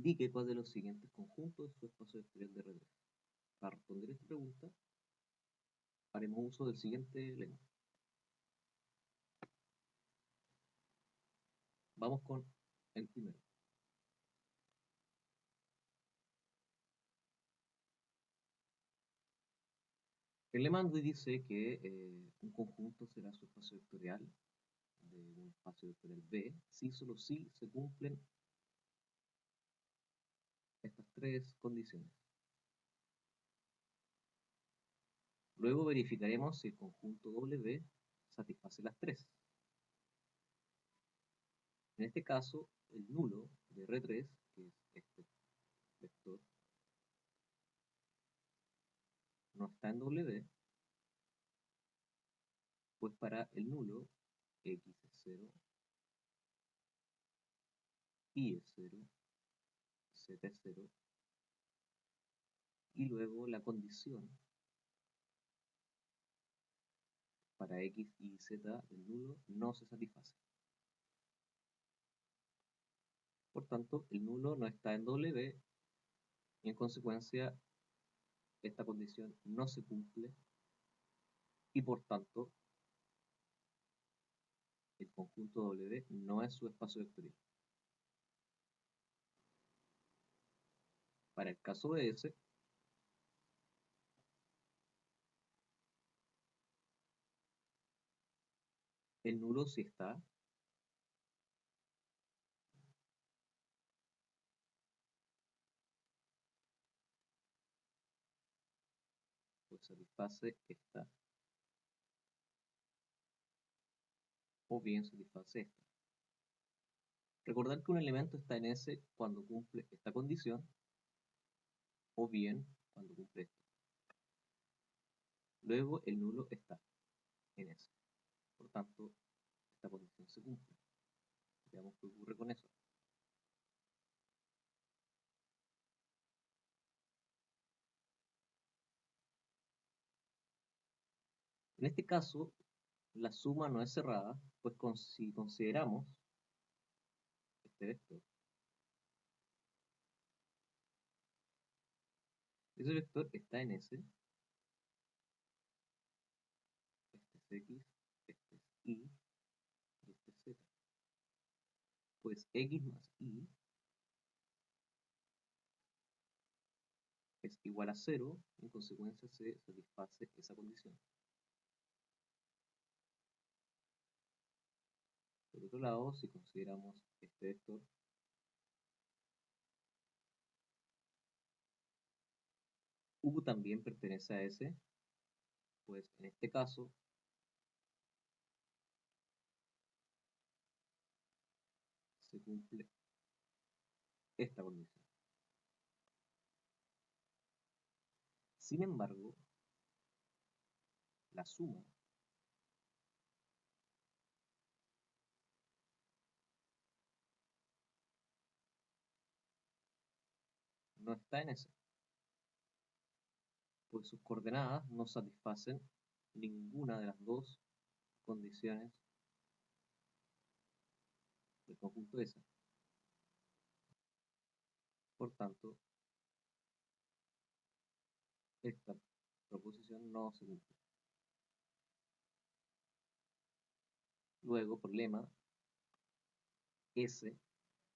Indique cuál de los siguientes conjuntos es su espacio vectorial de R3. Para responder esta pregunta, haremos uso del siguiente lema. Vamos con el primero. El lema dice que un conjunto será su espacio vectorial de un espacio vectorial B si solo si se cumplen estas tres condiciones. Luego verificaremos si el conjunto W satisface las tres. En este caso, el nulo de R3, que es este vector, no está en W, pues para el nulo X es 0, Y es 0, Z es 0, y luego la condición para X y Z del nulo no se satisface. Por tanto, el nulo no está en W y en consecuencia esta condición no se cumple y por tanto el conjunto W no es su espacio vectorial. Para el caso de S, el nulo sí está, pues satisface esta, o bien satisface esta. Recordar que un elemento está en S cuando cumple esta condición, o bien cuando cumple esta. Luego el nulo está en S. Por tanto, esta condición se cumple. Veamos qué ocurre con eso. En este caso, la suma no es cerrada, pues si consideramos este vector, ese vector está en S, este es X, este es Y, y este es Z. Pues X más Y es igual a 0, y en consecuencia se satisface esa condición. Por otro lado, si consideramos este vector, U también pertenece a S, pues en este caso se cumple esta condición. Sin embargo, la suma no está en S, pues sus coordenadas no satisfacen ninguna de las dos condiciones del conjunto S. Por tanto, esta proposición no se cumple. Luego, problema, S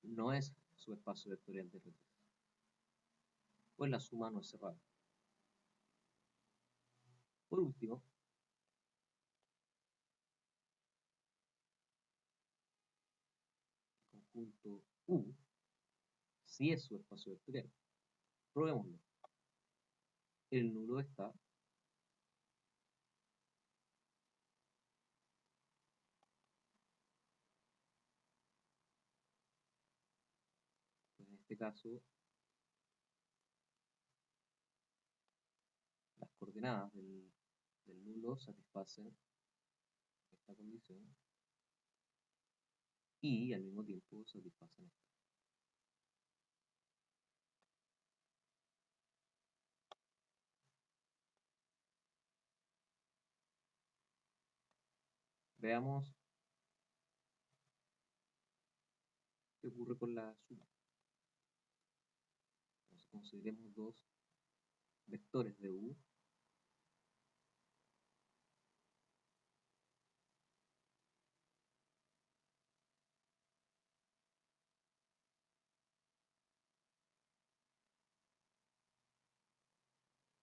no es su espacio vectorial de R3, pues la suma no es cerrada. Por último, el conjunto U sí es su espacio vectorial. Probémoslo. El nulo está pues en este caso las coordenadas del nulo satisfacen esta condición y al mismo tiempo satisfacen esta. Veamos qué ocurre con la suma. consideremos dos vectores de U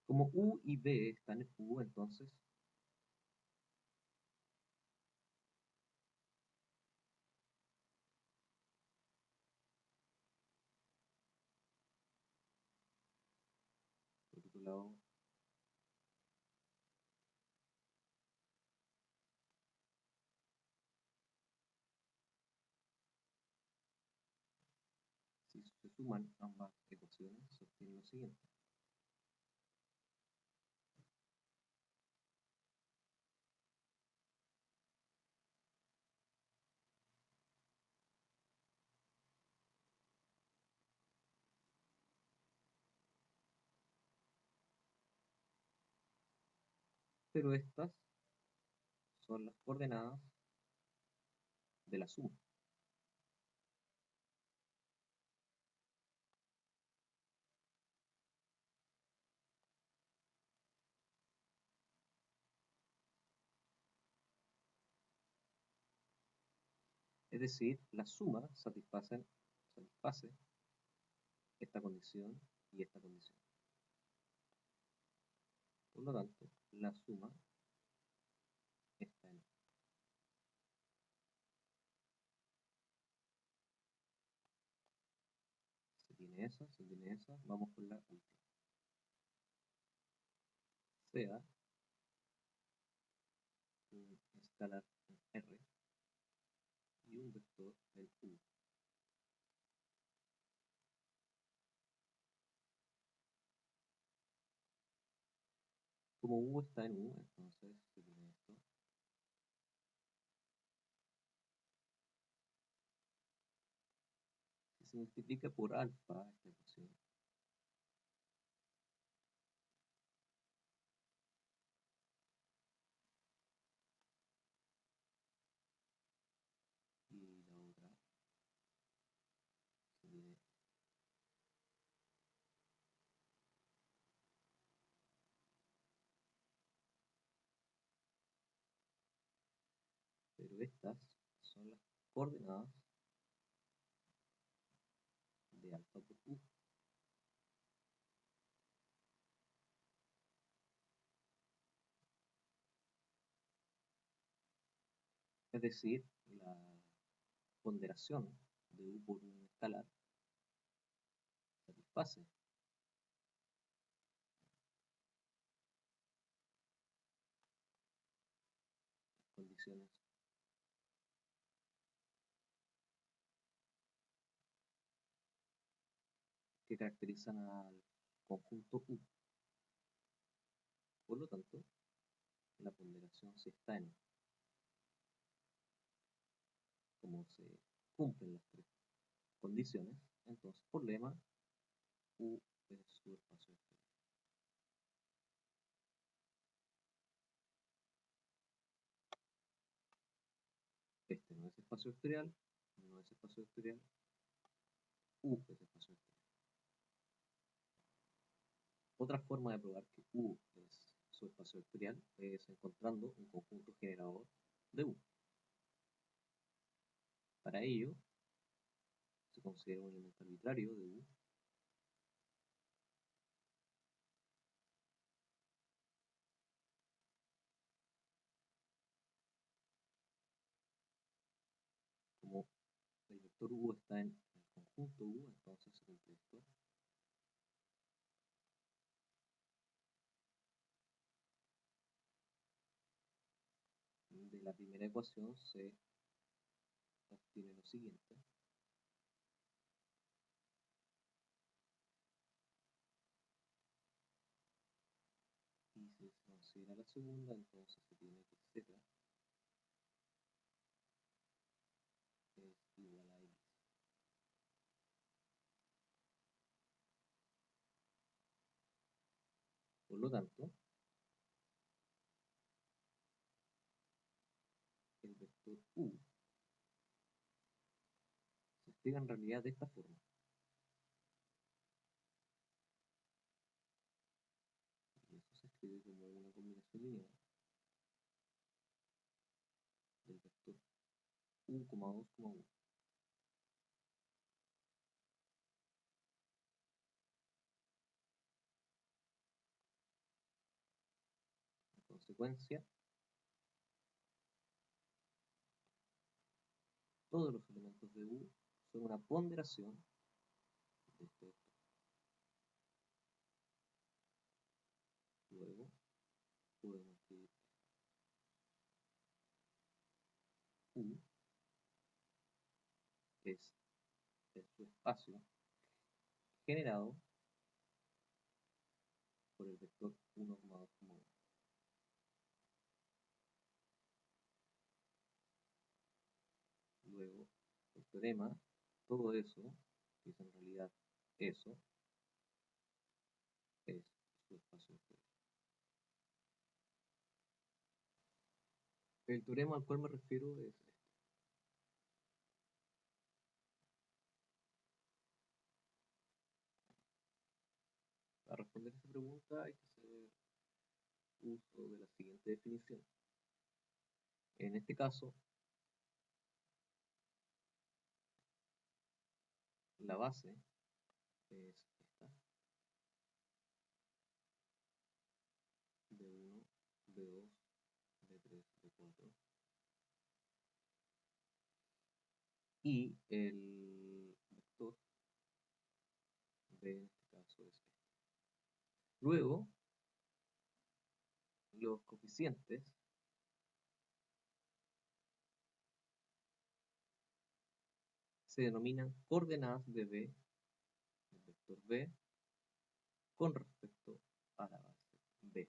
como U y B están en U, entonces por otro lado, si se suman ambas ecuaciones, se obtiene lo siguiente. Pero estas son las coordenadas de la suma. Es decir, la suma satisface esta condición y esta condición. Por lo tanto, la suma está en. Se tiene esa, vamos con la última. Sea un escalar en R y un vector en U. Como U está en U, entonces se tiene esto. Si se multiplica por alfa esta ecuación, y la otra se tiene. Pero estas son las coordenadas de alfa por U. Es decir, la ponderación de U por un escalar satisface las condiciones que caracterizan al conjunto U. Por lo tanto, la ponderación si está en, como se cumplen las tres condiciones, entonces por lema U es su espacio vectorial. Este no es espacio vectorial, no es espacio vectorial, U es espacio vectorial. Otra forma de probar que U es su espacio vectorial es encontrando un conjunto generador de U. Para ello, se considera un elemento arbitrario de U como el vector U está en el conjunto U, entonces se cumple esto. De la primera ecuación se obtiene lo siguiente. Y si se considera la segunda, entonces se tiene que Z es igual a X. Por lo tanto, el vector U se escribe en realidad de esta forma. combinación lineal del vector u, 2, 1. En consecuencia, todos los elementos de U son una ponderación de este vector. Luego podemos escribir U es su espacio generado por el vector 1, 2, 1. Luego, el teorema, todo eso, que es en realidad eso, es su espacio interior. El teorema al cual me refiero es este. Para responder esta pregunta hay que hacer uso de la siguiente definición. En este caso, la base es esta, B1, B2, B3, B4. Y el vector B en este caso es este. Luego, los coeficientes se denominan coordenadas de B, del vector B, con respecto a la base B.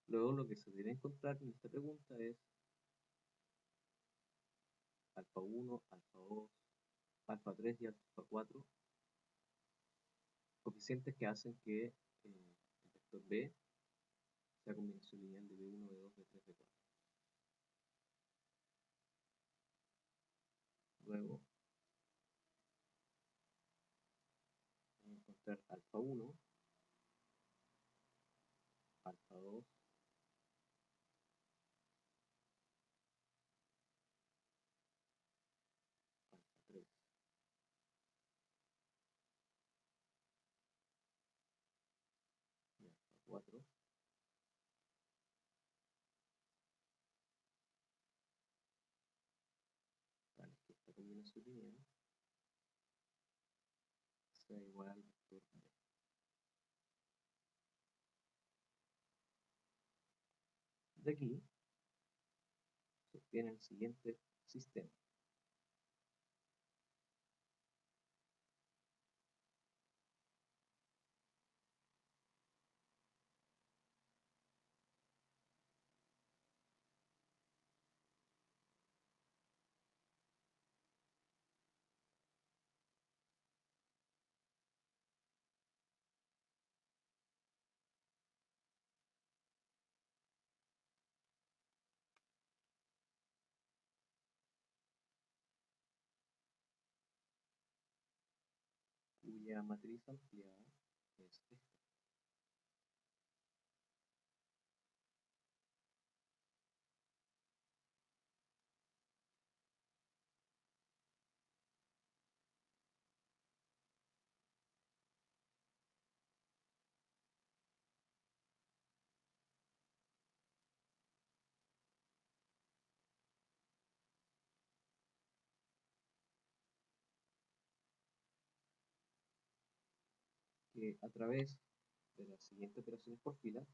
Luego lo que se debe encontrar en esta pregunta es alfa 1, alfa 2, alfa 3 y alfa 4, coeficientes que hacen que el vector B sea combinación lineal de B1, B2, B3, B4. Luego vamos a encontrar alfa 1, alfa 2, alfa 3 y alfa 4, tales que esta combinación lineal sea igual al vector B. De aquí se obtiene el siguiente sistema. Cuya matriz ampliada es esta. Que a través de las siguientes operaciones por fila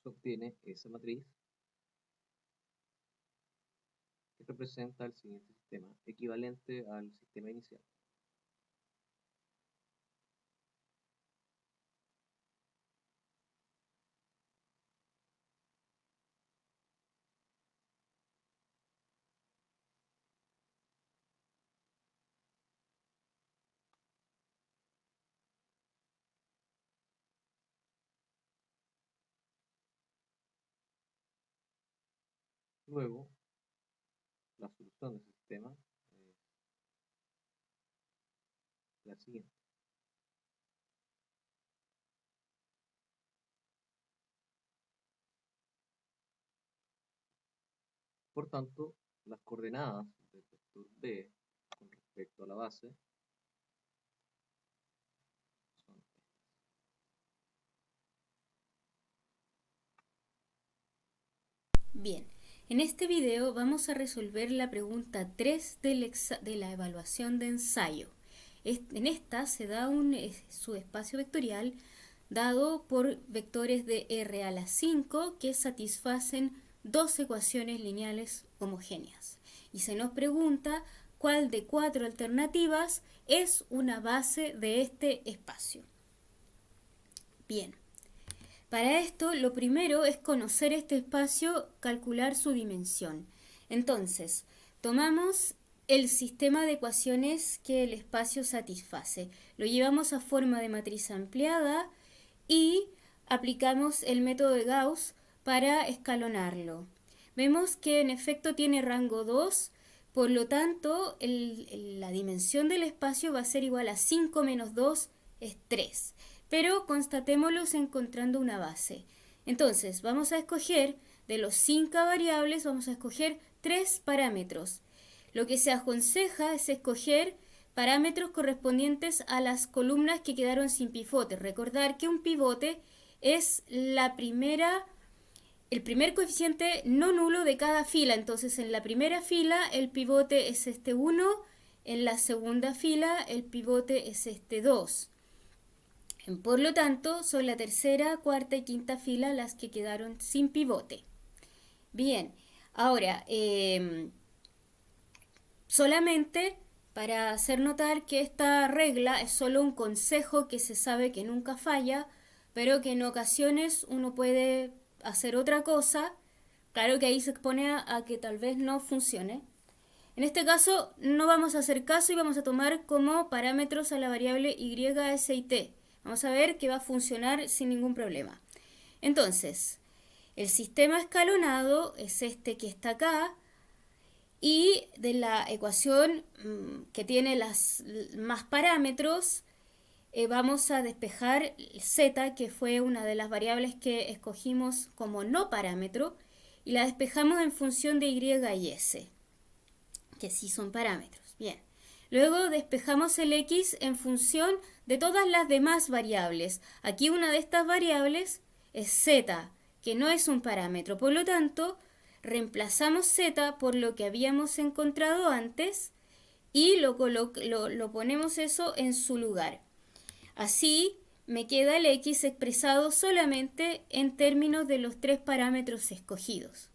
se obtiene esa matriz que representa el siguiente sistema, equivalente al sistema inicial. Luego, la solución de ese sistema es la siguiente. Por tanto, las coordenadas del vector B con respecto a la base son estas. Bien, en este video vamos a resolver la pregunta 3 de la evaluación de ensayo. En esta se da un subespacio vectorial dado por vectores de R a la 5 que satisfacen dos ecuaciones lineales homogéneas. Y se nos pregunta cuál de 4 alternativas es una base de este espacio. Bien. Para esto, lo primero es conocer este espacio, calcular su dimensión. Entonces, tomamos el sistema de ecuaciones que el espacio satisface, lo llevamos a forma de matriz ampliada y aplicamos el método de Gauss para escalonarlo. Vemos que en efecto tiene rango 2, por lo tanto la dimensión del espacio va a ser igual a 5 menos 2 es 3. Pero constatémoslos encontrando una base. Entonces, vamos a escoger, de los 5 variables, vamos a escoger 3 parámetros. Lo que se aconseja es escoger parámetros correspondientes a las columnas que quedaron sin pivote. Recordar que un pivote es el primer coeficiente no nulo de cada fila. Entonces, en la primera fila el pivote es este 1, en la segunda fila el pivote es este 2. Por lo tanto, son la tercera, cuarta y quinta fila las que quedaron sin pivote. Bien, ahora, solamente para hacer notar que esta regla es solo un consejo que se sabe que nunca falla, pero que en ocasiones uno puede hacer otra cosa. Claro que ahí se expone a que tal vez no funcione. En este caso no vamos a hacer caso y vamos a tomar como parámetros a la variable y, s y t. Vamos a ver que va a funcionar sin ningún problema. Entonces, el sistema escalonado es este que está acá y de la ecuación que tiene más parámetros vamos a despejar z, que fue una de las variables que escogimos como no parámetro, y la despejamos en función de y y s, que sí son parámetros. Bien. Luego despejamos el x en función de todas las demás variables. Aquí una de estas variables es z, que no es un parámetro. Por lo tanto, reemplazamos z por lo que habíamos encontrado antes y lo ponemos eso en su lugar. Así me queda el x expresado solamente en términos de los 3 parámetros escogidos.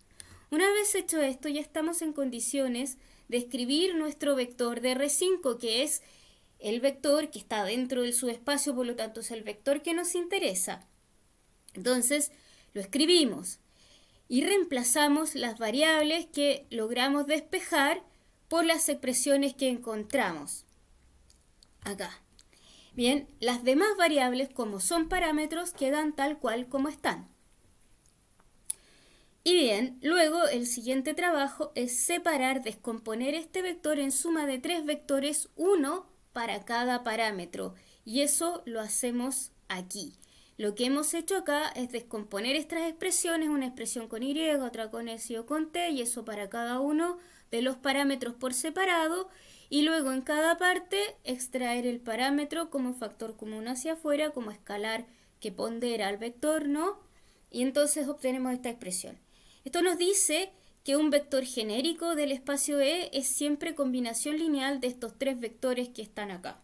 Una vez hecho esto, ya estamos en condiciones de escribir nuestro vector de R5, que es el vector que está dentro del subespacio, por lo tanto es el vector que nos interesa. Entonces lo escribimos y reemplazamos las variables que logramos despejar por las expresiones que encontramos acá. Bien, las demás variables, como son parámetros, quedan tal cual como están. Y bien, luego el siguiente trabajo es separar, descomponer este vector en suma de 3 vectores, uno para cada parámetro. Y eso lo hacemos aquí. Lo que hemos hecho acá es descomponer estas expresiones, una expresión con y, otra con s o con t, y eso para cada uno de los parámetros por separado. Y luego en cada parte extraer el parámetro como factor común hacia afuera, como escalar que pondera al vector, ¿no? Y entonces obtenemos esta expresión. Esto nos dice que un vector genérico del espacio E es siempre combinación lineal de estos 3 vectores que están acá.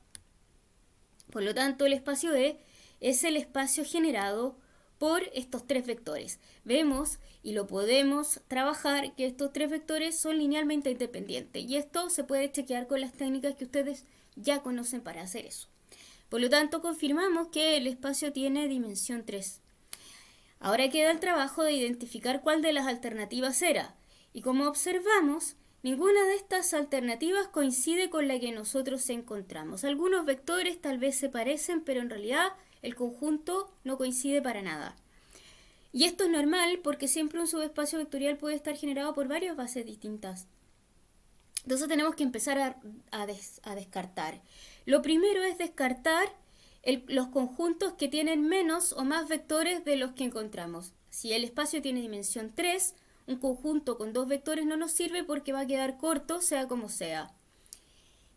Por lo tanto, el espacio E es el espacio generado por estos tres vectores. Vemos y lo podemos trabajar que estos tres vectores son linealmente independientes y esto se puede chequear con las técnicas que ustedes ya conocen para hacer eso. Por lo tanto, confirmamos que el espacio tiene dimensión 3. Ahora queda el trabajo de identificar cuál de las alternativas era. Y como observamos, ninguna de estas alternativas coincide con la que nosotros encontramos. Algunos vectores tal vez se parecen, pero en realidad el conjunto no coincide para nada. Y esto es normal porque siempre un subespacio vectorial puede estar generado por varias bases distintas. Entonces tenemos que empezar a descartar. Lo primero es descartar los conjuntos que tienen menos o más vectores de los que encontramos. Si el espacio tiene dimensión 3, un conjunto con dos vectores no nos sirve porque va a quedar corto, sea como sea.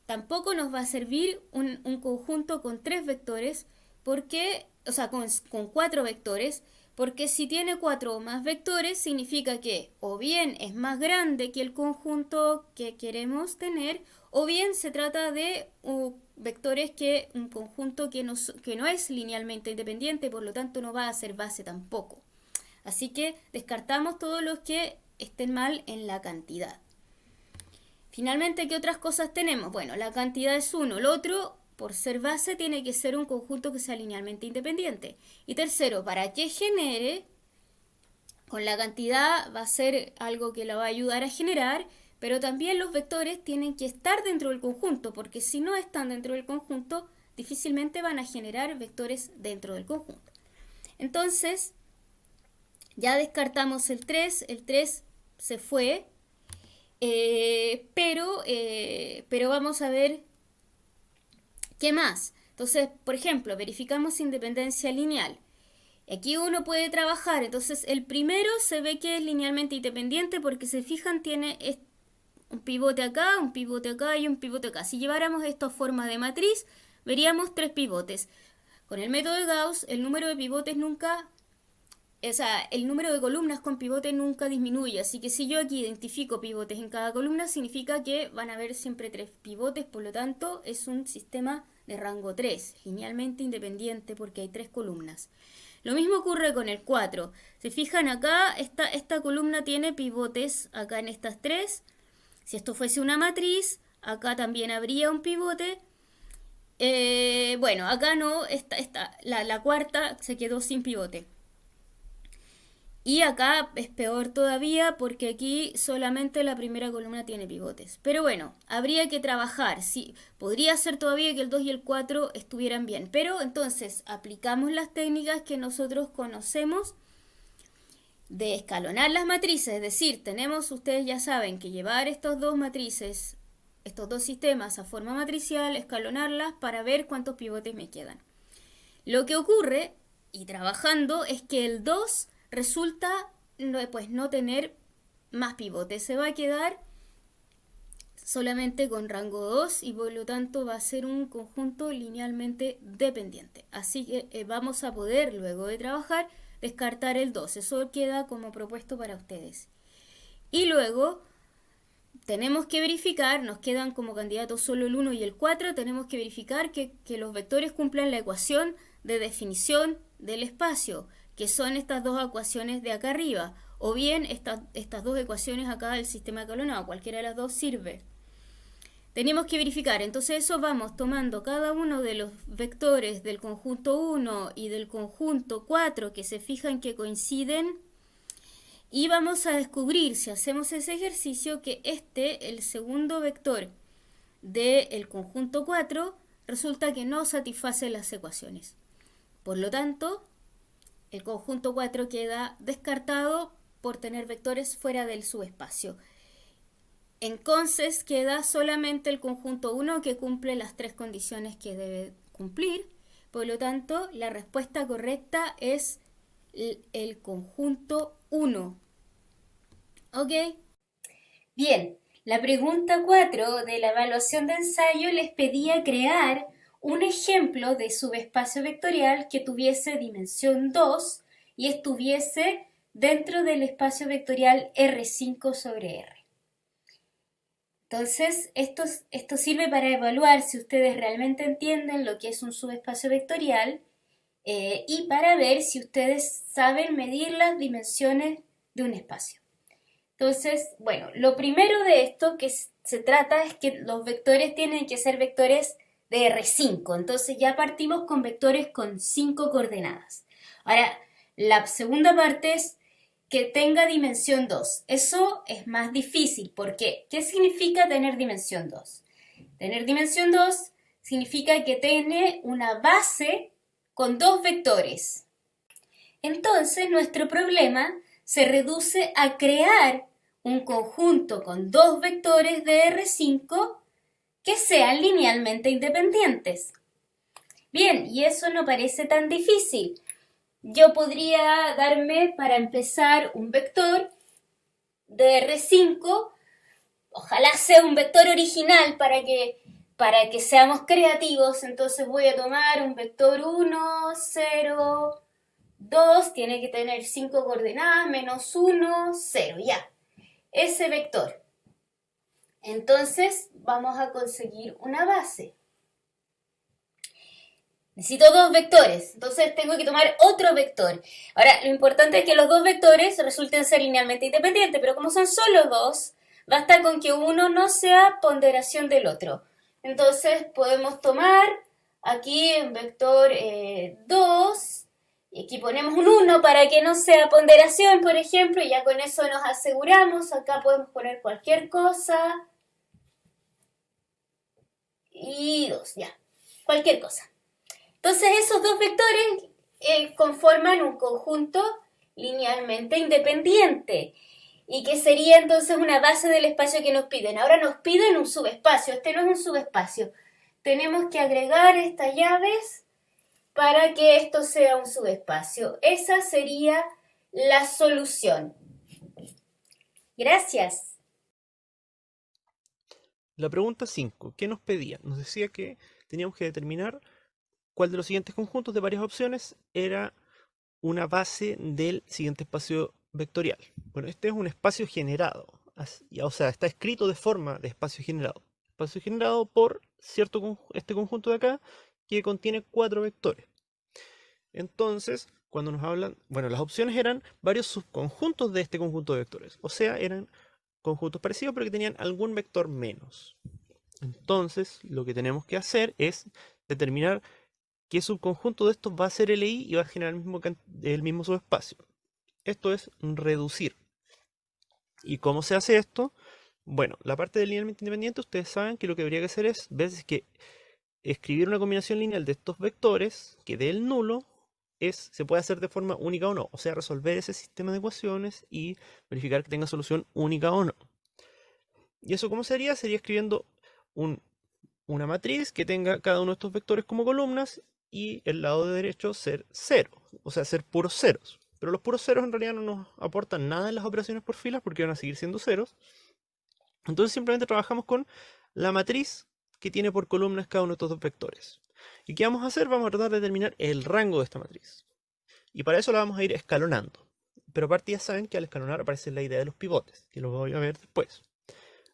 Tampoco nos va a servir un conjunto con 3 vectores, porque, o sea, con 4 vectores, porque si tiene 4 o más vectores significa que o bien es más grande que el conjunto que queremos tener, o bien se trata de vectores un conjunto que no es linealmente independiente, por lo tanto no va a ser base tampoco. Así que descartamos todos los que estén mal en la cantidad. Finalmente, ¿qué otras cosas tenemos? Bueno, la cantidad es 1. El otro, por ser base, tiene que ser un conjunto que sea linealmente independiente. Y tercero, para que genere, con la cantidad va a ser algo que la va a ayudar a generar, pero también los vectores tienen que estar dentro del conjunto, porque si no están dentro del conjunto, difícilmente van a generar vectores dentro del conjunto. Entonces, ya descartamos el 3 se fue, pero vamos a ver qué más. Entonces, por ejemplo, verificamos independencia lineal. Aquí uno puede trabajar, entonces el primero se ve que es linealmente independiente porque se fijan tiene un pivote acá y un pivote acá. Si lleváramos esto a forma de matriz, veríamos 3 pivotes. Con el método de Gauss, el número de pivotes nunca, o sea, el número de columnas con pivote nunca disminuye. Así que si yo aquí identifico pivotes en cada columna, significa que van a haber siempre 3 pivotes. Por lo tanto, es un sistema de rango 3, linealmente independiente porque hay 3 columnas. Lo mismo ocurre con el 4. Se fijan acá, esta columna tiene pivotes acá en estas 3. Si esto fuese una matriz, acá también habría un pivote. Bueno, acá no, la cuarta se quedó sin pivote. Y acá es peor todavía porque aquí solamente la primera columna tiene pivotes. Pero bueno, habría que trabajar. Sí, podría ser todavía que el 2 y el 4 estuvieran bien. Pero entonces aplicamos las técnicas que nosotros conocemos de escalonar las matrices. Es decir, ustedes ya saben que llevar estos dos matrices, estos dos sistemas a forma matricial, escalonarlas para ver cuántos pivotes me quedan. Lo que ocurre, y trabajando, es que el 2 resulta no tener más pivotes. Se va a quedar solamente con rango 2 y por lo tanto va a ser un conjunto linealmente dependiente. Así que vamos a poder, luego de trabajar, descartar el 2. Eso queda como propuesto para ustedes. Y luego tenemos que verificar, nos quedan como candidatos solo el 1 y el 4, tenemos que verificar que los vectores cumplan la ecuación de definición del espacio, que son estas dos ecuaciones de acá arriba, o bien estas dos ecuaciones acá del sistema escalonado, cualquiera de las dos sirve. Tenemos que verificar, entonces eso vamos tomando cada uno de los vectores del conjunto 1 y del conjunto 4 que se fijan que coinciden y vamos a descubrir, si hacemos ese ejercicio, que el segundo vector del conjunto 4 resulta que no satisface las ecuaciones. Por lo tanto, el conjunto 4 queda descartado por tener vectores fuera del subespacio. Entonces queda solamente el conjunto 1 que cumple las 3 condiciones que debe cumplir. Por lo tanto, la respuesta correcta es el conjunto 1. ¿Ok? Bien, la pregunta 4 de la evaluación de ensayo les pedía crear un ejemplo de subespacio vectorial que tuviese dimensión 2 y estuviese dentro del espacio vectorial R5 sobre R. Entonces, esto sirve para evaluar si ustedes realmente entienden lo que es un subespacio vectorial y para ver si ustedes saben medir las dimensiones de un espacio. Entonces, bueno, lo primero de esto que se trata es que los vectores tienen que ser vectores de R5. Entonces ya partimos con vectores con 5 coordenadas. Ahora, la segunda parte es que tenga dimensión 2. Eso es más difícil. ¿Por qué? ¿Qué significa tener dimensión 2? Tener dimensión 2 significa que tiene una base con dos vectores. Entonces, nuestro problema se reduce a crear un conjunto con dos vectores de R5 que sean linealmente independientes. Bien, y eso no parece tan difícil. Yo podría darme para empezar un vector de R5, ojalá sea un vector original para que seamos creativos. Entonces voy a tomar un vector 1, 0, 2, tiene que tener 5 coordenadas, menos 1, 0, ya. Ese vector. Entonces vamos a conseguir una base. Necesito dos vectores, entonces tengo que tomar otro vector. Ahora, lo importante es que los dos vectores resulten ser linealmente independientes, pero como son solo dos, basta con que uno no sea ponderación del otro. Entonces podemos tomar aquí un vector 2, y aquí ponemos un 1 para que no sea ponderación, por ejemplo, y ya con eso nos aseguramos. Acá podemos poner cualquier cosa. Y 2, ya, cualquier cosa. Entonces esos dos vectores conforman un conjunto linealmente independiente y que sería entonces una base del espacio que nos piden. Ahora nos piden un subespacio, este no es un subespacio. Tenemos que agregar estas llaves para que esto sea un subespacio. Esa sería la solución. Gracias. La pregunta 5, ¿qué nos pedía? Nos decía que teníamos que determinar cuál de los siguientes conjuntos de varias opciones era una base del siguiente espacio vectorial. Bueno, este es un espacio generado, o sea, está escrito de forma de espacio generado. Espacio generado por este conjunto de acá que contiene 4 vectores. Entonces, cuando nos hablan, bueno, las opciones eran varios subconjuntos de este conjunto de vectores. O sea, eran conjuntos parecidos pero que tenían algún vector menos. Entonces, lo que tenemos que hacer es determinar qué subconjunto de estos va a ser LI y va a generar el mismo subespacio. Esto es reducir. ¿Y cómo se hace esto? Bueno, la parte del linealmente independiente, ustedes saben que lo que habría que hacer es ver si que escribir una combinación lineal de estos vectores que dé el nulo se puede hacer de forma única o no. O sea, resolver ese sistema de ecuaciones y verificar que tenga solución única o no. ¿Y eso cómo sería? Sería escribiendo una matriz que tenga cada uno de estos vectores como columnas y el lado de derecho ser 0, o sea, ser puros ceros. Pero los puros ceros en realidad no nos aportan nada en las operaciones por filas porque van a seguir siendo ceros. Entonces simplemente trabajamos con la matriz que tiene por columnas cada uno de estos dos vectores. ¿Y qué vamos a hacer? Vamos a tratar de determinar el rango de esta matriz. Y para eso la vamos a ir escalonando. Pero aparte ya saben que al escalonar aparece la idea de los pivotes, que lo voy a ver después.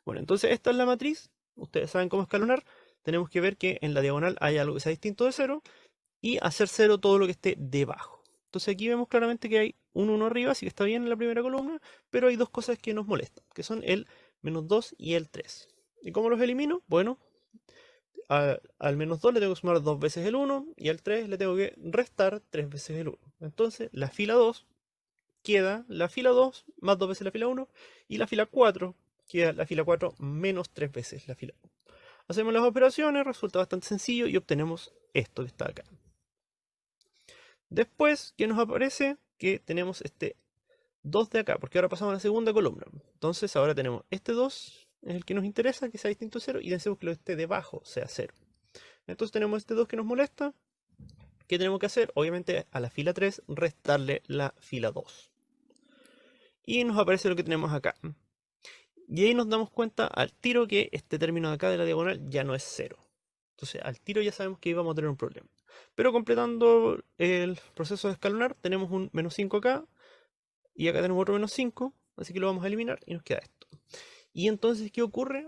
Bueno, entonces esta es la matriz. Ustedes saben cómo escalonar. Tenemos que ver que en la diagonal hay algo que sea distinto de 0 y hacer 0 todo lo que esté debajo. Entonces aquí vemos claramente que hay un 1 arriba, así que está bien en la primera columna, pero hay dos cosas que nos molestan, que son el menos 2 y el 3. ¿Y cómo los elimino? Bueno, al menos 2 le tengo que sumar 2 veces el 1 y al 3 le tengo que restar 3 veces el 1. Entonces la fila 2 queda la fila 2 más 2 veces la fila 1 y la fila 4 queda la fila 4 menos 3 veces la fila 1. Hacemos las operaciones, resulta bastante sencillo y obtenemos esto que está acá. Después, ¿qué nos aparece? Que tenemos este 2 de acá, porque ahora pasamos a la segunda columna. Entonces ahora tenemos este 2, es el que nos interesa, que sea distinto a 0, y pensemos que lo esté debajo sea 0. Entonces tenemos este 2 que nos molesta. ¿Qué tenemos que hacer? Obviamente a la fila 3 restarle la fila 2. Y nos aparece lo que tenemos acá. Y ahí nos damos cuenta al tiro que este término de acá de la diagonal ya no es 0. Entonces al tiro ya sabemos que íbamos a tener un problema. Pero completando el proceso de escalonar, tenemos un menos 5 acá. Y acá tenemos otro menos 5. Así que lo vamos a eliminar y nos queda esto. Y entonces, ¿qué ocurre?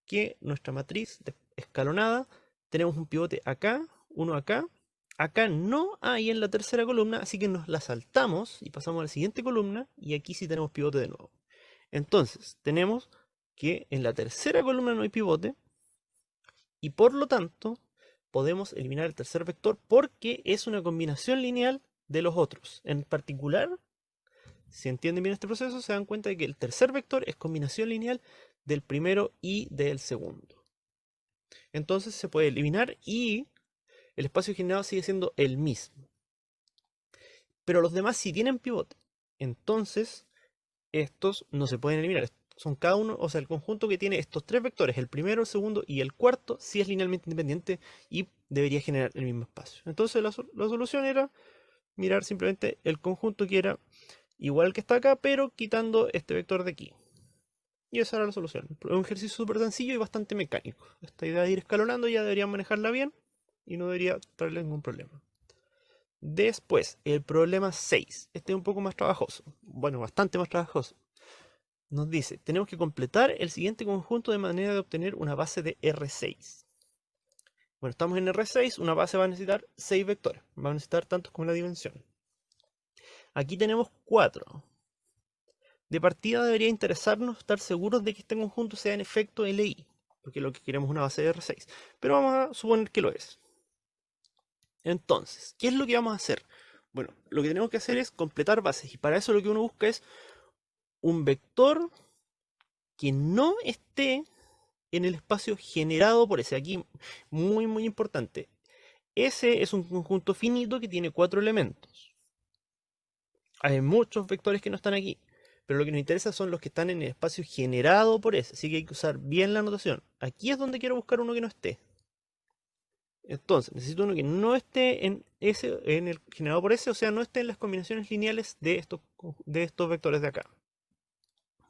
Que nuestra matriz escalonada, tenemos un pivote acá, uno acá, Acá no hay en la tercera columna, así que nos la saltamos y pasamos a la siguiente columna y aquí sí tenemos pivote de nuevo. Entonces, tenemos que en la tercera columna no hay pivote y por lo tanto podemos eliminar el tercer vector porque es una combinación lineal de los otros. En particular, si entienden bien este proceso, se dan cuenta de que el tercer vector es combinación lineal del primero y del segundo. Entonces se puede eliminar y el espacio generado sigue siendo el mismo. Pero los demás sí tienen pivote. Entonces, estos no se pueden eliminar. Son cada uno, o sea, el conjunto que tiene estos tres vectores, el primero, el segundo y el cuarto, sí es linealmente independiente y debería generar el mismo espacio. Entonces la solución era mirar simplemente el conjunto que era igual que está acá, pero quitando este vector de aquí. Y esa era la solución. Es un ejercicio súper sencillo y bastante mecánico. Esta idea de ir escalonando ya deberían manejarla bien y no debería traerle ningún problema. Después, el problema 6. Este es un poco más trabajoso. Bueno, bastante más trabajoso. Nos dice, tenemos que completar el siguiente conjunto de manera de obtener una base de R6. Bueno, estamos en R6, una base va a necesitar 6 vectores. Va a necesitar tantos como la dimensión. Aquí tenemos 4. De partida debería interesarnos estar seguros de que este conjunto sea en efecto LI, porque lo que queremos es una base de R6. Pero vamos a suponer que lo es. Entonces, ¿qué es lo que vamos a hacer? Bueno, lo que tenemos que hacer es completar bases, y para eso lo que uno busca es un vector que no esté en el espacio generado por ese. Aquí, muy importante. Ese es un conjunto finito que tiene 4 elementos. Hay muchos vectores que no están aquí, pero lo que nos interesa son los que están en el espacio generado por ese, así que hay que usar bien la notación. Aquí es donde quiero buscar uno que no esté. Entonces, necesito uno que no esté en el generado por ese, o sea, no esté en las combinaciones lineales de estos vectores de acá.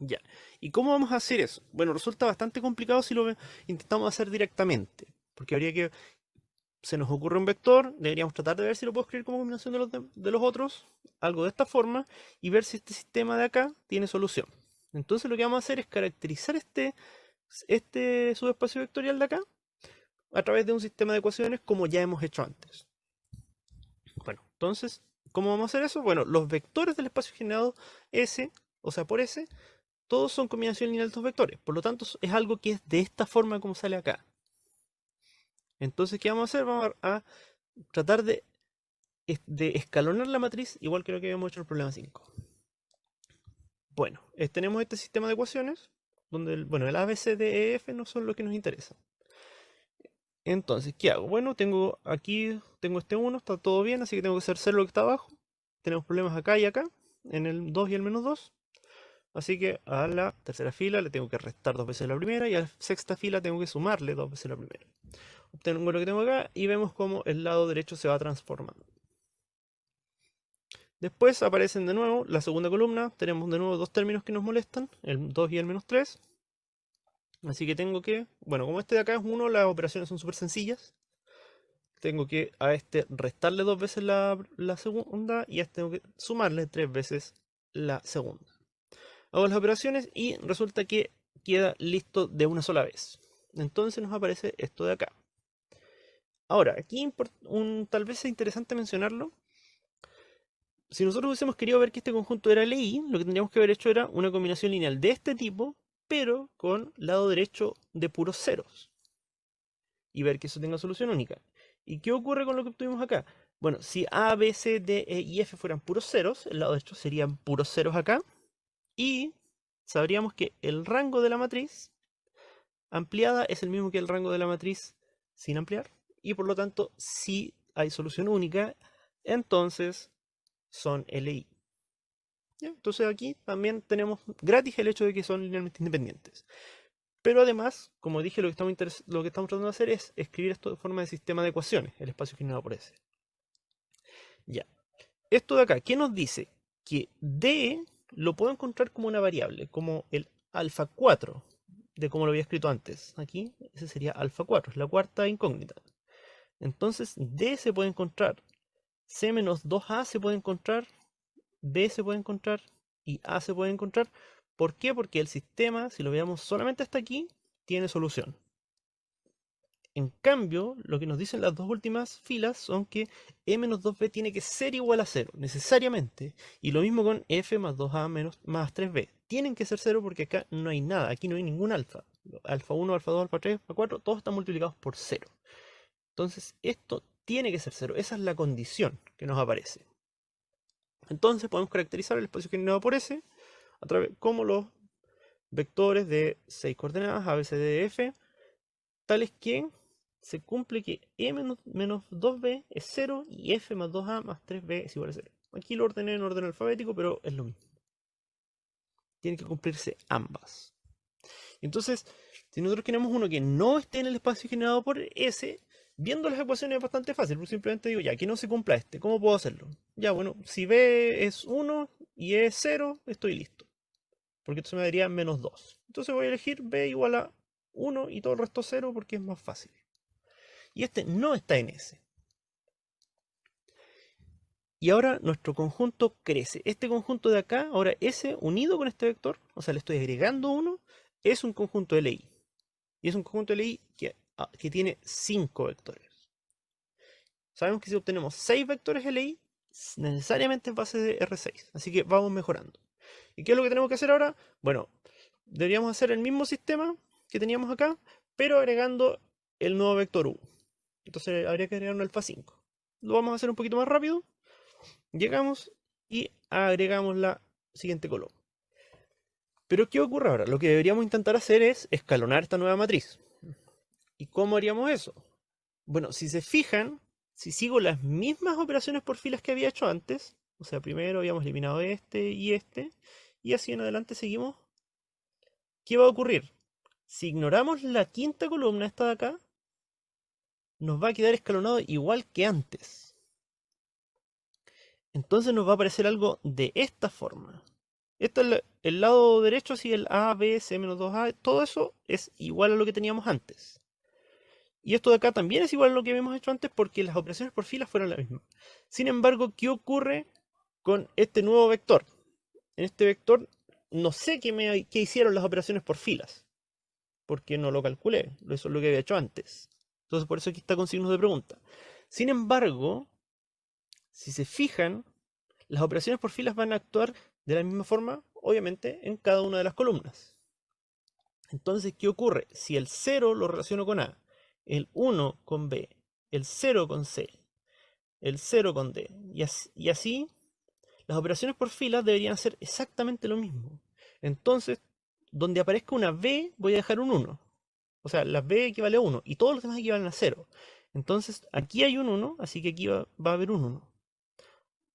Ya. ¿Y cómo vamos a hacer eso? Bueno, resulta bastante complicado si lo intentamos hacer directamente, porque habría que se nos ocurre un vector, deberíamos tratar de ver si lo puedo escribir como combinación de los otros, algo de esta forma, y ver si este sistema de acá tiene solución. Entonces lo que vamos a hacer es caracterizar este subespacio vectorial de acá a través de un sistema de ecuaciones como ya hemos hecho antes. Bueno, entonces, ¿cómo vamos a hacer eso? Bueno, los vectores del espacio generado S, o sea, por S, todos son combinación lineal de estos vectores. Por lo tanto, es algo que es de esta forma como sale acá. Entonces, ¿qué vamos a hacer? Vamos a tratar de escalonar la matriz igual que lo que habíamos hecho en el problema 5. Bueno, tenemos este sistema de ecuaciones donde el A, B, C, D, E, F no son lo que nos interesa. Entonces, ¿qué hago? Bueno, tengo este 1, está todo bien, así que tengo que hacer 0 lo que está abajo. Tenemos problemas acá y acá, en el 2 y el menos 2. Así que a la tercera fila le tengo que restar 2 veces la primera y a la sexta fila tengo que sumarle 2 veces la primera. Obtengo lo que tengo acá y vemos cómo el lado derecho se va transformando. Después aparecen de nuevo la segunda columna, tenemos de nuevo dos términos que nos molestan, el 2 y el menos 3. Así que tengo que, bueno, como este de acá es 1, las operaciones son súper sencillas. Tengo que a este restarle 2 veces la segunda y a este tengo que sumarle 3 veces la segunda. Hago las operaciones y resulta que queda listo de una sola vez. Entonces nos aparece esto de acá. Ahora, aquí tal vez sea interesante mencionarlo. Si nosotros hubiésemos querido ver que este conjunto era LI, lo que tendríamos que haber hecho era una combinación lineal de este tipo, pero con lado derecho de puros ceros. Y ver que eso tenga solución única. ¿Y qué ocurre con lo que obtuvimos acá? Bueno, si A, B, C, D, E y F fueran puros ceros, el lado derecho serían puros ceros acá. Y sabríamos que el rango de la matriz ampliada es el mismo que el rango de la matriz sin ampliar. Y por lo tanto, si hay solución única, entonces son LI. ¿Ya? Entonces aquí también tenemos gratis el hecho de que son linealmente independientes. Pero además, como dije, lo que estamos tratando de hacer es escribir esto de forma de sistema de ecuaciones, el espacio generado por S. Ya. Esto de acá, ¿qué nos dice? Que D lo puedo encontrar como una variable, como el alfa 4, de como lo había escrito antes. Aquí, ese sería alfa 4, es la cuarta incógnita. Entonces, D se puede encontrar, C menos 2A se puede encontrar, B se puede encontrar y A se puede encontrar. ¿Por qué? Porque el sistema, si lo veamos solamente hasta aquí, tiene solución. En cambio, lo que nos dicen las dos últimas filas son que e menos 2b tiene que ser igual a 0, necesariamente. Y lo mismo con f más 2a más 3b. Tienen que ser 0 porque acá no hay nada, aquí no hay ningún alfa. Alfa 1, alfa 2, alfa 3, alfa 4, todos están multiplicados por 0. Entonces esto tiene que ser 0, esa es la condición que nos aparece. Entonces podemos caracterizar el espacio generado por S a través como los vectores de 6 coordenadas a, b, c, d, e, f, tales que se cumple que e menos 2b es 0 y f más 2a más 3b es igual a 0. Aquí lo ordené en orden alfabético, pero es lo mismo. Tienen que cumplirse ambas. Entonces, si nosotros queremos uno que no esté en el espacio generado por S, viendo las ecuaciones es bastante fácil. Porque simplemente digo, ya, que no se cumpla este, ¿cómo puedo hacerlo? Ya, bueno, si b es 1 y e es 0, estoy listo. Porque entonces me daría menos 2. Entonces voy a elegir b igual a 1 y todo el resto 0 porque es más fácil. Y este no está en S. Y ahora nuestro conjunto crece. Este conjunto de acá, ahora S unido con este vector, o sea, le estoy agregando 1, es un conjunto LI. Y es un conjunto LI que tiene 5 vectores. Sabemos que si obtenemos 6 vectores LI, necesariamente es base de R6. Así que vamos mejorando. ¿Y qué es lo que tenemos que hacer ahora? Bueno, deberíamos hacer el mismo sistema que teníamos acá, pero agregando el nuevo vector U. Entonces habría que agregar un alfa 5. Lo vamos a hacer un poquito más rápido. Llegamos y agregamos la siguiente columna. Pero ¿qué ocurre ahora? Lo que deberíamos intentar hacer es escalonar esta nueva matriz. ¿Y cómo haríamos eso? Bueno, si se fijan, si sigo las mismas operaciones por filas que había hecho antes, o sea, primero habíamos eliminado este, y así en adelante seguimos, ¿qué va a ocurrir? Si ignoramos la quinta columna, esta de acá, nos va a quedar escalonado igual que antes. Entonces nos va a aparecer algo de esta forma. Esto es el lado derecho, así el A, B, C menos 2A, todo eso es igual a lo que teníamos antes. Y esto de acá también es igual a lo que habíamos hecho antes porque las operaciones por filas fueron las mismas. Sin embargo, ¿qué ocurre con este nuevo vector? En este vector no sé qué hicieron las operaciones por filas, porque no lo calculé, eso es lo que había hecho antes. Entonces por eso aquí está con signos de pregunta. Sin embargo, si se fijan, las operaciones por filas van a actuar de la misma forma, obviamente, en cada una de las columnas. Entonces, ¿qué ocurre? Si el 0 lo relaciono con A, el 1 con B, el 0 con C, el 0 con D, y así, las operaciones por filas deberían hacer exactamente lo mismo. Entonces, donde aparezca una B, voy a dejar un 1. O sea, la B equivale a 1 y todos los demás equivalen a 0. Entonces, aquí hay un 1, así que aquí va a haber un 1.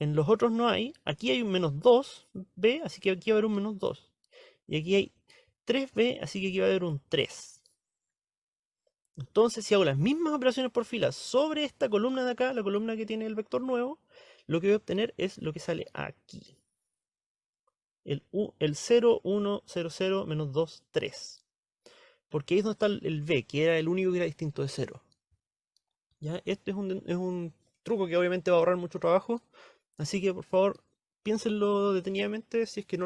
En los otros no hay. Aquí hay un menos 2b, así que aquí va a haber un menos 2. Y aquí hay 3b, así que aquí va a haber un 3. Entonces, si hago las mismas operaciones por fila sobre esta columna de acá, la columna que tiene el vector nuevo, lo que voy a obtener es lo que sale aquí. El 0, 1, 0, 0, menos 2, 3. Porque ahí es donde está el b, que era el único que era distinto de 0. ¿Ya? Este es un truco que obviamente va a ahorrar mucho trabajo. Así que por favor, piénsenlo detenidamente, si es que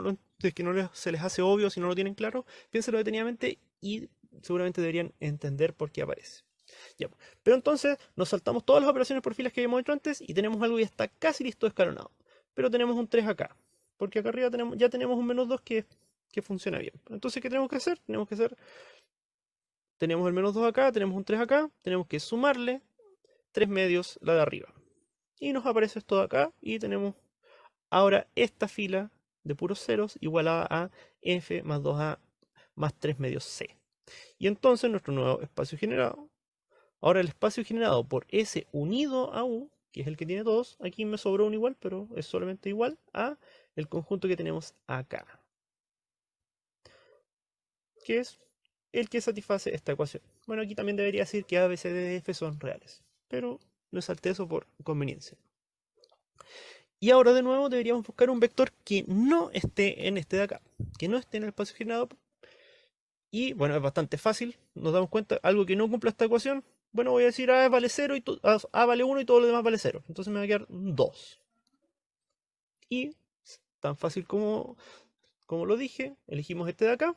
se les hace obvio, si no lo tienen claro, piénsenlo detenidamente y seguramente deberían entender por qué aparece. Ya, pero entonces nos saltamos todas las operaciones por filas que habíamos hecho antes y tenemos algo que ya está casi listo escalonado. Pero tenemos un 3 acá, porque acá arriba ya tenemos un menos 2 que funciona bien. Entonces, ¿qué tenemos que hacer? Tenemos el menos 2 acá, tenemos un 3 acá, tenemos que sumarle 3 medios la de arriba. Y nos aparece esto de acá y tenemos ahora esta fila de puros ceros igualada a f más 2a más 3 medios c. Y entonces nuestro nuevo espacio generado, ahora el espacio generado por S unido a U, que es el que tiene todos, aquí me sobró un igual, pero es solamente igual a el conjunto que tenemos acá, que es el que satisface esta ecuación. Bueno, aquí también debería decir que A, B, C, D, E, F son reales, pero no salté eso por conveniencia. Y ahora de nuevo deberíamos buscar un vector que no esté en este de acá, que no esté en el espacio generado. Y bueno, es bastante fácil, nos damos cuenta, algo que no cumpla esta ecuación, bueno, voy a decir A vale 0 y A vale 1 y todo lo demás vale 0. Entonces me va a quedar 2. Y tan fácil como lo dije, elegimos este de acá.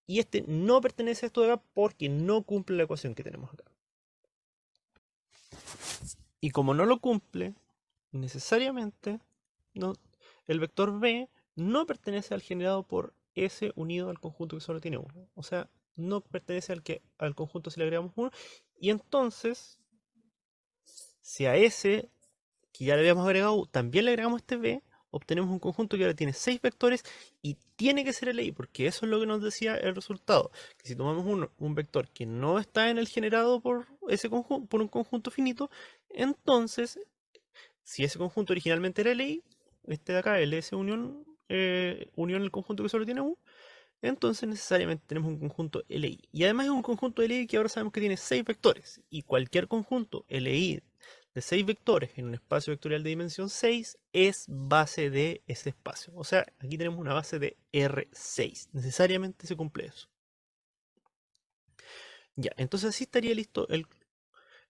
y este no pertenece a esto de acá porque no cumple la ecuación que tenemos acá. Y como no lo cumple, necesariamente el vector B no pertenece al generado por S unido al conjunto que solo tiene 1. O sea, no pertenece al conjunto si le agregamos 1. Y entonces, si a S, que ya le habíamos agregado U, también le agregamos este B, obtenemos un conjunto que ahora tiene 6 vectores y tiene que ser LI, porque eso es lo que nos decía el resultado. Que si tomamos un vector que no está en el generado por un conjunto finito, entonces, si ese conjunto originalmente era LI, este de acá, LS unión el conjunto que solo tiene U, entonces necesariamente tenemos un conjunto LI. Y además es un conjunto LI que ahora sabemos que tiene 6 vectores. Y cualquier conjunto LI de 6 vectores en un espacio vectorial de dimensión 6 es base de ese espacio. O sea, aquí tenemos una base de R6. Necesariamente se cumple eso. Ya, entonces así estaría listo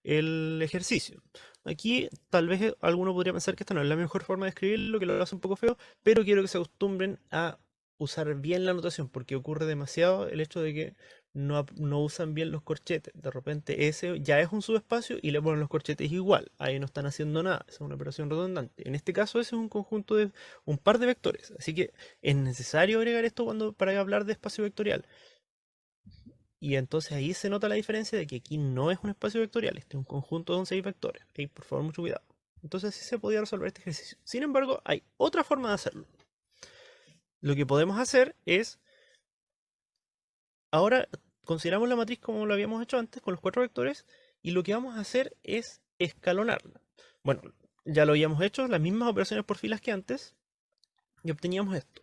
el ejercicio. Aquí tal vez alguno podría pensar que esta no es la mejor forma de escribirlo, que lo hace un poco feo, pero quiero que se acostumbren a usar bien la notación, porque ocurre demasiado el hecho de que no usan bien los corchetes. De repente ese ya es un subespacio y le ponen los corchetes igual. Ahí no están haciendo nada, es una operación redundante. En este caso ese es un conjunto de un par de vectores, así que es necesario agregar esto para hablar de espacio vectorial. Y entonces ahí se nota la diferencia de que aquí no es un espacio vectorial, este es un conjunto de 6 vectores. Ahí, por favor, mucho cuidado. Entonces así se podía resolver este ejercicio. Sin embargo, hay otra forma de hacerlo. Lo que podemos hacer es, ahora consideramos la matriz como lo habíamos hecho antes, con los 4 vectores, y lo que vamos a hacer es escalonarla. Bueno, ya lo habíamos hecho, las mismas operaciones por filas que antes, y obteníamos esto.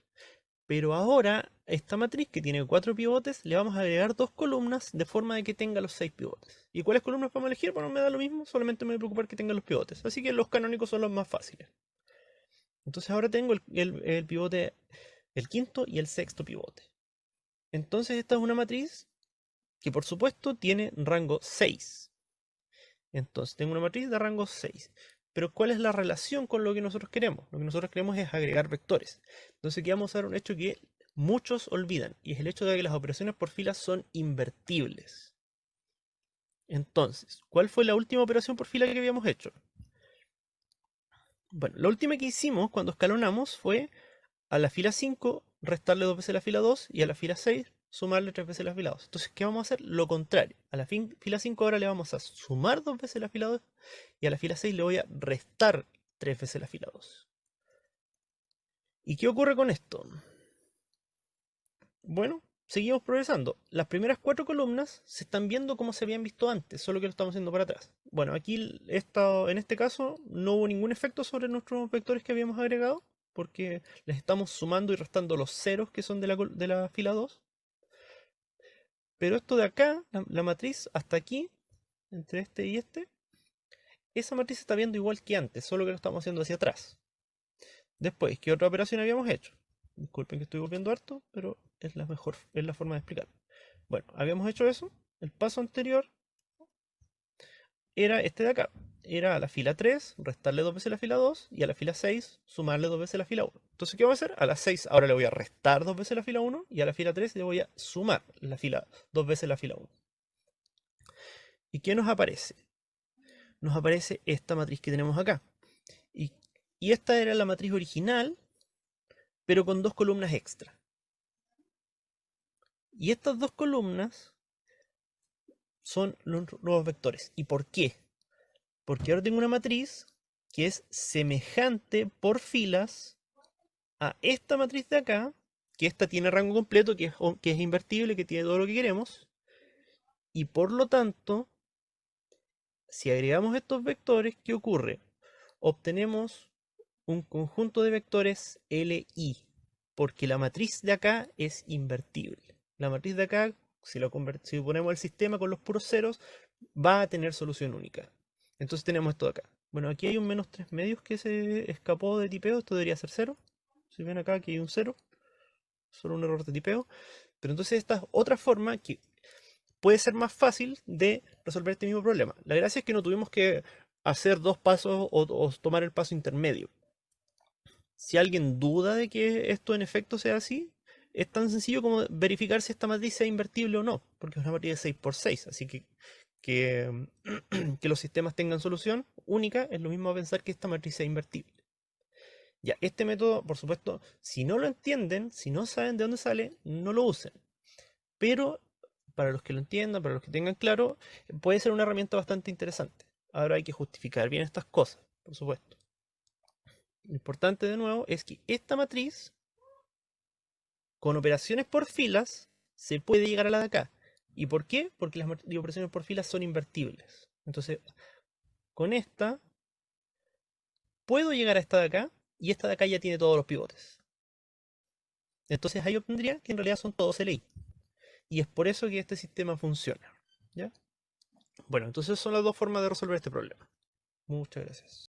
Pero ahora, esta matriz que tiene 4 pivotes, le vamos a agregar 2 columnas de forma de que tenga los 6 pivotes. ¿Y cuáles columnas vamos a elegir? Bueno, me da lo mismo, solamente me voy a preocupar que tengan los pivotes. Así que los canónicos son los más fáciles. Entonces ahora tengo el pivote, el quinto y el sexto pivote. Entonces esta es una matriz que por supuesto tiene rango 6. Entonces tengo una matriz de rango 6. Pero ¿cuál es la relación con lo que nosotros queremos? Lo que nosotros queremos es agregar vectores. Entonces aquí vamos a ver un hecho que muchos olvidan, y es el hecho de que las operaciones por filas son invertibles. Entonces, ¿cuál fue la última operación por fila que habíamos hecho? Bueno, la última que hicimos cuando escalonamos fue a la fila 5 restarle 2 veces la fila 2 y a la fila 6 sumarle 3 veces la fila 2. Entonces, ¿qué vamos a hacer? Lo contrario. A la fila 5 ahora le vamos a sumar 2 veces la fila 2 y a la fila 6 le voy a restar 3 veces la fila 2. ¿Y qué ocurre con esto? Bueno, seguimos progresando. Las primeras 4 columnas se están viendo como se habían visto antes, solo que lo estamos haciendo para atrás. Bueno, aquí en este caso no hubo ningún efecto sobre nuestros vectores que habíamos agregado, porque les estamos sumando y restando los ceros que son de la fila 2. Pero esto de acá, la matriz hasta aquí, entre este y este, esa matriz se está viendo igual que antes, solo que lo estamos haciendo hacia atrás. Después, ¿qué otra operación habíamos hecho? Disculpen que estoy volviendo harto, pero es la forma de explicar. Bueno, habíamos hecho eso. El paso anterior era este de acá. Era a la fila 3, restarle 2 veces la fila 2, y a la fila 6, sumarle 2 veces la fila 1. Entonces, ¿qué vamos a hacer? A la 6 ahora le voy a restar 2 veces la fila 1, y a la fila 3 le voy a sumar 2 veces la fila 1. ¿Y qué nos aparece? Nos aparece esta matriz que tenemos acá. Y esta era la matriz original, pero con 2 columnas extra. Y estas 2 columnas son los nuevos vectores. ¿Y por qué? Porque ahora tengo una matriz que es semejante por filas a esta matriz de acá, que esta tiene rango completo, que es invertible, que tiene todo lo que queremos. Y por lo tanto, si agregamos estos vectores, ¿qué ocurre? Obtenemos un conjunto de vectores LI, porque la matriz de acá es invertible. La matriz de acá, si ponemos el sistema con los puros ceros, va a tener solución única. Entonces tenemos esto de acá. Bueno, aquí hay un menos 3 medios que se escapó de tipeo, esto debería ser 0. Si ven acá, aquí hay un 0, solo un error de tipeo. Pero entonces esta es otra forma que puede ser más fácil de resolver este mismo problema. La gracia es que no tuvimos que hacer 2 pasos o tomar el paso intermedio. Si alguien duda de que esto en efecto sea así, es tan sencillo como verificar si esta matriz es invertible o no, porque es una matriz de 6 por 6, así que que los sistemas tengan solución única es lo mismo a pensar que esta matriz sea invertible. Ya, este método, por supuesto, si no lo entienden, si no saben de dónde sale, no lo usen. Pero para los que lo entiendan, para los que tengan claro, puede ser una herramienta bastante interesante. Ahora hay que justificar bien estas cosas, por supuesto. Lo importante de nuevo es que esta matriz, con operaciones por filas, se puede llegar a la de acá. ¿Y por qué? Porque las operaciones por filas son invertibles. Entonces, con esta, puedo llegar a esta de acá, y esta de acá ya tiene todos los pivotes. Entonces ahí obtendría que en realidad son todos LI. Y es por eso que este sistema funciona. ¿Ya? Bueno, entonces son las dos formas de resolver este problema. Muchas gracias.